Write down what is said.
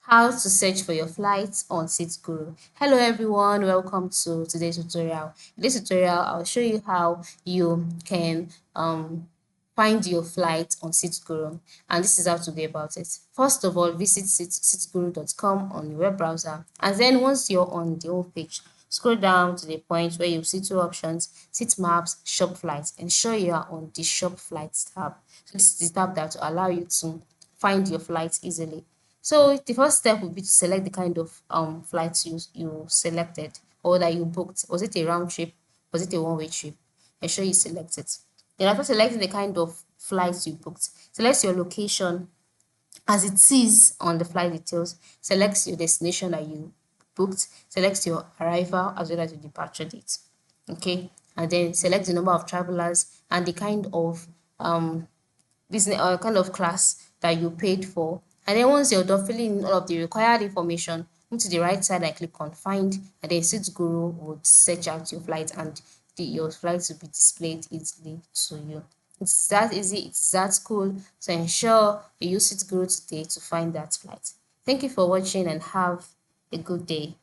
How to search for your flights on SeatGuru. Hello everyone, welcome to today's tutorial. In this tutorial, I'll show you how you can find your flight on SeatGuru, and this is how to go about it. First of all, visit seatguru.com on your web browser, and then once you're on the home page, scroll down to the point where you see two options: seat maps, shop flights. Ensure you are on the shop flights tab. So this is the tab that will allow you to find your flights easily. So the first step would be to select the kind of flights you selected or that you booked. Was it a round trip? Was it a one-way trip? Ensure you select it. Then after selecting the kind of flights you booked, select your location as it is on the flight details. Select your destination that you booked. Select your arrival as well as your departure date. Okay, and then select the number of travelers and the kind of business or kind of class that you paid for. And then once you're done filling in all of the required information, move to the right side and click on find, and then SeatGuru would search out your flight, and your flights will be displayed easily to you. It's that easy, it's that cool. So ensure you use SeatGuru today to find that flight. Thank you for watching and have a good day.